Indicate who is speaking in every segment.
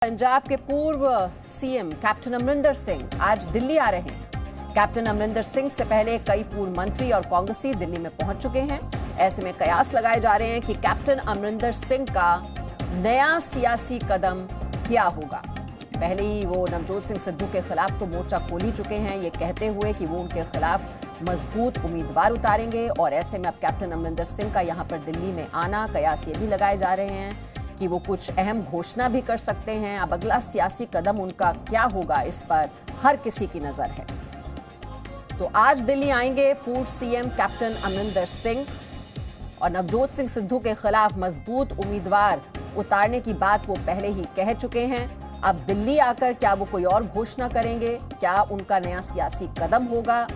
Speaker 1: पंजाब के पूर्व CM captain Amarinder Singh आज दिल्ली आ रहे हैं। कैप्टन अमरिंदर सिंह से पहले कई पूर्व मंत्री और कांग्रेसी दिल्ली में पहुंच चुके हैं। ऐसे में कयास लगाए जा रहे हैं कि कैप्टन अमरिंदर सिंह का नया सियासी कदम क्या होगा। पहले ही वो नवजोत सिंह सिद्धू के खिलाफ तो मोर्चा खोल ही चुके हैं, ये कहते हुए कि वो उनके खिलाफ मजबूत उम्मीदवार उतारेंगे। और ऐसे में अब कैप्टन अमरिंदर सिंह का यहाँ पर दिल्ली में आना, कयास ये भी लगाए जा रहे हैं कि वो कुछ अहम घोषणा भी कर सकते हैं। अब अगला सियासी कदम उनका क्या होगा, इस पर हर किसी की नजर है। तो आज दिल्ली आएंगे पूर्व सीएम कैप्टन अमरिंदर सिंह और नवजोत सिंह सिद्धू के खिलाफ मजबूत उम्मीदवार उतारने की बात वो पहले ही कह चुके हैं। अब दिल्ली आकर क्या वो कोई और घोषणा करेंगे, क्या उनका नया सियासी कदम होगा,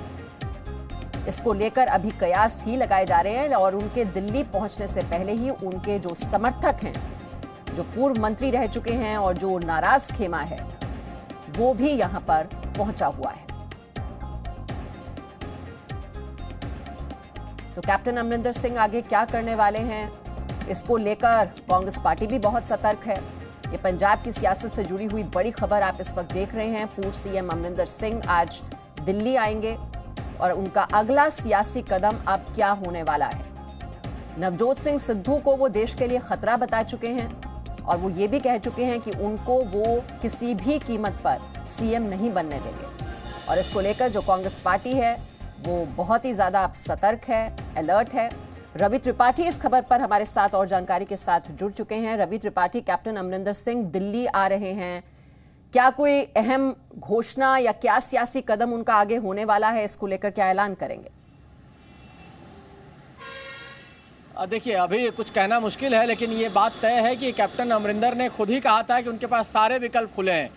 Speaker 1: इसको लेकर अभी कयास ही लगाए जा रहे हैं। और उनके दिल्ली पहुंचने से पहले ही उनके जो समर्थक हैं, जो पूर्व मंत्री रह चुके हैं और जो नाराज खेमा है, वो भी यहां पर पहुंचा हुआ है। तो कैप्टन अमरिंदर सिंह आगे क्या करने वाले हैं, इसको लेकर कांग्रेस पार्टी भी बहुत सतर्क है। ये पंजाब की सियासत से जुड़ी हुई बड़ी खबर आप इस वक्त देख रहे हैं। पूर्व सीएम अमरिंदर सिंह आज दिल्ली आएंगे और उनका अगला सियासी कदम अब क्या होने वाला है। नवजोत सिंह सिद्धू को वो देश के लिए खतरा बता चुके हैं और वो ये भी कह चुके हैं कि उनको वो किसी भी कीमत पर सीएम नहीं बनने देंगे। और इसको लेकर जो कांग्रेस पार्टी है वो बहुत ही ज्यादा अब सतर्क है, अलर्ट है। रवि त्रिपाठी इस खबर पर हमारे साथ और जानकारी के साथ जुड़ चुके हैं। रवि त्रिपाठी, कैप्टन अमरिंदर सिंह दिल्ली आ रहे हैं, क्या कोई अहम घोषणा या क्या सियासी कदम उनका आगे होने वाला है, इसको लेकर क्या ऐलान करेंगे?
Speaker 2: देखिए, अभी कुछ कहना मुश्किल है, लेकिन ये बात तय है कि कैप्टन अमरिंदर ने खुद ही कहा था कि उनके पास सारे विकल्प खुले हैं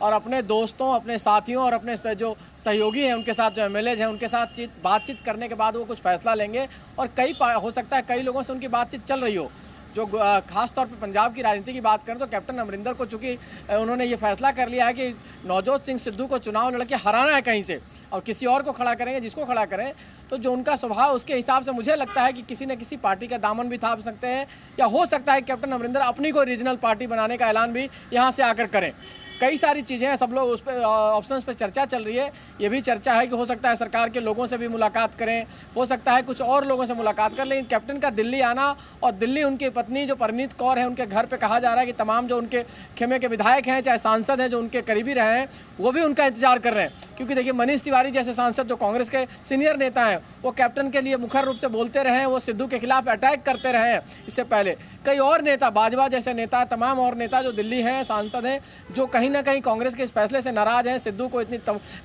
Speaker 2: और अपने दोस्तों, अपने साथियों और अपने जो सहयोगी हैं उनके साथ, जो एमएलए हैं उनके साथ बातचीत करने के बाद वो कुछ फैसला लेंगे। और हो सकता है कई लोगों से उनकी बातचीत चल रही हो। जो खास तौर पे पंजाब की राजनीति की बात करें तो कैप्टन अमरिंदर को चूंकि उन्होंने ये फैसला कर लिया है कि नवजोत सिंह सिद्धू को चुनाव लड़के हराना है कहीं से, और किसी और को खड़ा करेंगे, जिसको खड़ा करें तो जो उनका स्वभाव, उसके हिसाब से मुझे लगता है कि किसी न किसी पार्टी का दामन भी थाम सकते हैं, या हो सकता है कैप्टन अमरिंदर अपनी कोई रीजनल पार्टी बनाने का ऐलान भी यहाँ से आकर करें। कई सारी चीज़ें हैं, सब लोग उस पर ऑप्शंस पर चर्चा चल रही है। ये भी चर्चा है कि हो सकता है सरकार के लोगों से भी मुलाकात करें, हो सकता है कुछ और लोगों से मुलाकात करें। लेकिन कैप्टन का दिल्ली आना और दिल्ली उनकी पत्नी जो परनीत कौर है उनके घर पे कहा जा रहा है कि तमाम जो उनके खेमे के विधायक हैं, चाहे सांसद हैं जो उनके करीबी रहे हैं, वो भी उनका इंतजार कर रहे हैं। क्योंकि देखिए, मनीष तिवारी जैसे सांसद जो कांग्रेस के सीनियर नेता हैं, वो कैप्टन के लिए मुखर रूप से बोलते रहे हैं, वो सिद्धू के खिलाफ अटैक करते रहे हैं। इससे पहले कई और नेता, बाजवा जैसे नेता, तमाम और नेता जो दिल्ली हैं, सांसद हैं, जो कहीं ना कहीं कांग्रेस के इस फैसले से नाराज हैं, सिद्धू को इतनी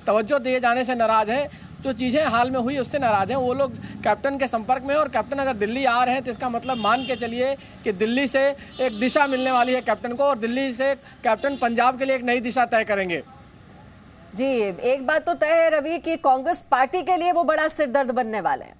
Speaker 2: तवज्जो दिए जाने से नाराज हैं, जो चीज़ें हाल में हुई उससे नाराज हैं, वो लोग कैप्टन के संपर्क में। और कैप्टन अगर दिल्ली आ रहे हैं तो इसका मतलब मान के चलिए कि दिल्ली से एक दिशा मिलने वाली है कैप्टन को, और दिल्ली से कैप्टन पंजाब के लिए एक नई दिशा तय करेंगे।
Speaker 1: जी, एक बात तो तय है रवि कि कांग्रेस पार्टी के लिए वो बड़ा सिरदर्द बनने वाले हैं।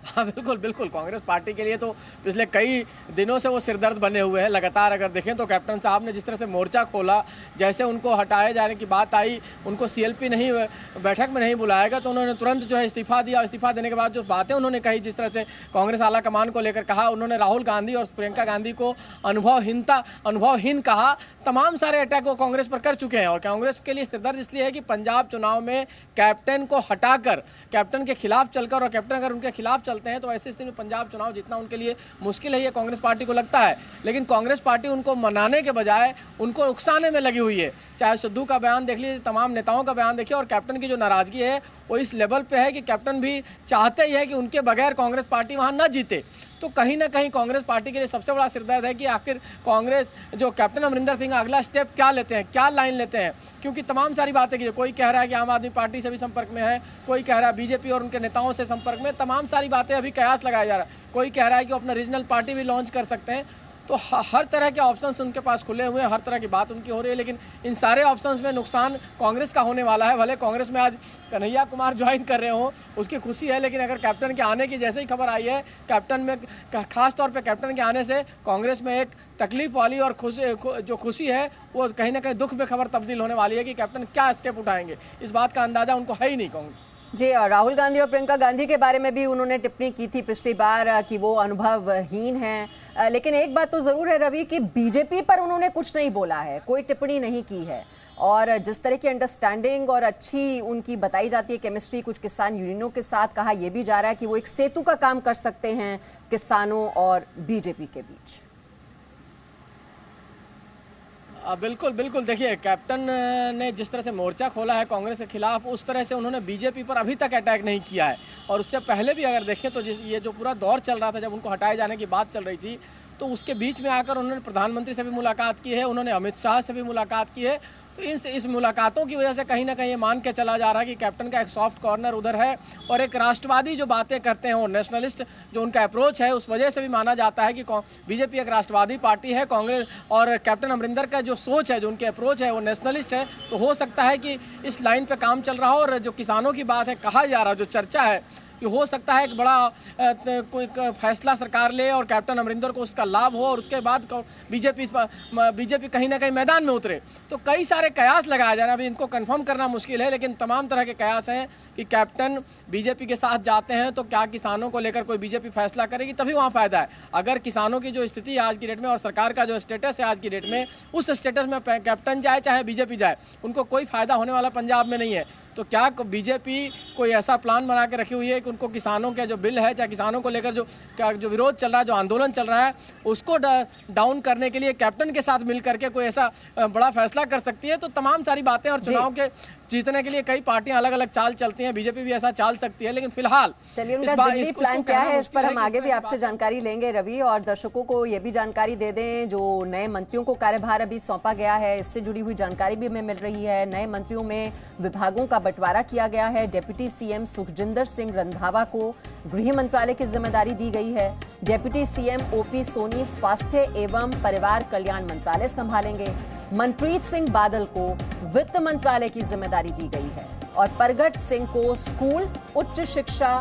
Speaker 2: हाँ, बिल्कुल बिल्कुल, कांग्रेस पार्टी के लिए तो पिछले कई दिनों से वो सिरदर्द बने हुए हैं। लगातार अगर देखें तो कैप्टन साहब ने जिस तरह से मोर्चा खोला, जैसे उनको हटाए जाने की बात आई, उनको सीएलपी नहीं बैठक में नहीं बुलाएगा तो उन्होंने तुरंत जो है इस्तीफा दिया। इस्तीफा देने के बाद जो बातें उन्होंने कही, जिस तरह से कांग्रेस आला कमान को लेकर कहा, उन्होंने राहुल गांधी और प्रियंका गांधी को अनुभवहीन कहा। तमाम सारे अटैक वो कांग्रेस पर कर चुके हैं। और कांग्रेस के लिए सिरदर्द इसलिए है कि पंजाब चुनाव में कैप्टन को हटाकर कैप्टन के खिलाफ चलकर, और कैप्टन अगर उनके खिलाफ चलते हैं तो ऐसी स्थिति में पंजाब चुनाव जीतना उनके लिए मुश्किल है, ये कांग्रेस पार्टी को लगता है। लेकिन कांग्रेस पार्टी उनको मनाने के बजाय उनको उकसाने में लगी हुई है। चाहे सिद्धू का बयान देख लीजिए, तमाम नेताओं का बयान देखिए, और कैप्टन की जो नाराजगी है वो इस लेवल पे है कि कैप्टन भी चाहते ही है कि उनके बगैर कांग्रेस पार्टी वहां न जीते। तो कहीं ना कहीं कांग्रेस पार्टी के लिए सबसे बड़ा सिरदर्द है कि आखिर कांग्रेस जो कैप्टन अमरिंदर सिंह अगला स्टेप क्या लेते हैं, क्या लाइन लेते हैं। क्योंकि तमाम सारी बातें की, कोई कह रहा है कि आम आदमी पार्टी से भी संपर्क में है, कोई कह रहा है बीजेपी और उनके नेताओं से संपर्क में, तमाम सारी बातें अभी कयास लगाया जा रहा है। कोई कह रहा है कि वो अपना रीजनल पार्टी भी लॉन्च कर सकते हैं। तो हर तरह के ऑप्शंस उनके पास खुले हुए हैं, हर तरह की बात उनकी हो रही है। लेकिन इन सारे ऑप्शंस में नुकसान कांग्रेस का होने वाला है। भले कांग्रेस में आज कन्हैया कुमार ज्वाइन कर रहे हो, उसकी खुशी है, लेकिन अगर कैप्टन के आने की जैसे ही खबर आई है, कैप्टन में खास तौर पे कैप्टन के आने से कांग्रेस में एक तकलीफ वाली और जो खुशी है वो कहीं ना कहीं दुख में खबर तब्दील होने वाली है कि कैप्टन क्या स्टेप उठाएंगे। इस बात का अंदाजा उनको है ही नहीं कांग्रेस।
Speaker 1: जी, और राहुल गांधी और प्रियंका गांधी के बारे में भी उन्होंने टिप्पणी की थी पिछली बार कि वो अनुभवहीन हैं, लेकिन एक बात तो जरूर है रवि कि बीजेपी पर उन्होंने कुछ नहीं बोला है, कोई टिप्पणी नहीं की है। और जिस तरह की अंडरस्टैंडिंग और अच्छी उनकी बताई जाती है केमिस्ट्री कुछ किसान यूनियनों के साथ, कहा यह भी जा रहा है कि वो एक सेतु का काम कर सकते हैं किसानों और बीजेपी के बीच।
Speaker 2: बिल्कुल बिल्कुल, देखिए कैप्टन ने जिस तरह से मोर्चा खोला है कांग्रेस के खिलाफ, उस तरह से उन्होंने बीजेपी पर अभी तक अटैक नहीं किया है। और उससे पहले भी अगर देखें तो ये जो पूरा दौर चल रहा था, जब उनको हटाए जाने की बात चल रही थी, तो उसके बीच में आकर उन्होंने प्रधानमंत्री से भी मुलाकात की है, उन्होंने अमित शाह से भी मुलाकात की है। तो इस मुलाकातों की वजह से कहीं ना कहीं ये मान के चला जा रहा है कि कैप्टन का एक सॉफ्ट कॉर्नर उधर है, और एक राष्ट्रवादी जो बातें करते हैं, वो नेशनलिस्ट जो उनका अप्रोच है, उस वजह से भी माना जाता है कि बीजेपी एक राष्ट्रवादी पार्टी है। कांग्रेस और कैप्टन अमरिंदर का जो सोच है, जो उनकी अप्रोच है, वो नेशनलिस्ट है। तो हो सकता है कि इस लाइन पे काम चल रहा हो। और जो किसानों की बात है, कहा जा रहा है, जो चर्चा है कि हो सकता है एक बड़ा कोई फैसला सरकार ले और कैप्टन अमरिंदर को उसका लाभ हो, और उसके बाद बीजेपी कहीं ना कहीं मैदान में उतरे। तो कई सारे कयास लगाए जा रहे हैं, अभी इनको कंफर्म करना मुश्किल है, लेकिन तमाम तरह के कयास हैं कि कैप्टन बीजेपी के साथ जाते हैं तो क्या किसानों को लेकर कोई बीजेपी फैसला करेगी, तभी वहाँ फायदा है। अगर किसानों की जो स्थिति है आज की डेट में और सरकार का जो स्टेटस है आज की डेट में, उस स्टेटस में कैप्टन जाए चाहे बीजेपी जाए, उनको कोई फायदा होने वाला पंजाब में नहीं है। तो क्या बीजेपी कोई ऐसा प्लान बना के रखी हुई है कि उनको किसानों का जो बिल है, चाहे किसानों को लेकर जो विरोध चल रहा है, जो आंदोलन चल रहा है, उसको डाउन करने के लिए कैप्टन के साथ मिल करके कोई ऐसा बड़ा फैसला कर सकती है? तो तमाम सारी बातें, और चुनाव के जीतने के लिए कई पार्टियां अलग अलग चाल चलती हैं, बीजेपी भी ऐसा चाल सकती है, लेकिन फिलहाल
Speaker 1: चलिए उनका दिल्ली प्लान क्या है, इस पर हम आगे भी आपसे जानकारी लेंगे रवि। और दर्शकों को ये भी जानकारी दे दें, जो नए मंत्रियों को कार्यभार अभी सौंपा गया है, इससे जुड़ी हुई जानकारी भी हमें मिल रही है। नए मंत्रियों में विभागों का बंटवारा किया गया है। डिप्टी सीएम सुखजिंदर सिंह रंधावा को गृह मंत्रालय की जिम्मेदारी दी गई है। डिप्टी सीएम ओपी सोनी स्वास्थ्य एवं परिवार कल्याण मंत्रालय संभालेंगे। मनप्रीत सिंह बादल को वित्त मंत्रालय की जिम्मेदारी दी गई है, और परगट सिंह को स्कूल, उच्च शिक्षा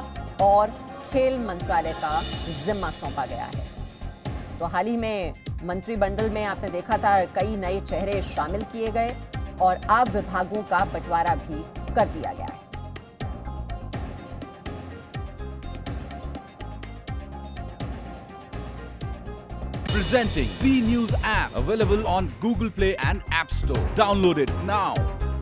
Speaker 1: और खेल मंत्रालय का जिम्मा सौंपा गया है। तो हाल ही में मंत्रिमंडल में आपने देखा था कई नए चेहरे शामिल किए गए, और अब विभागों का बंटवारा भी कर दिया गया है।
Speaker 3: Presenting B News app, available on Google Play and App Store. Download it now.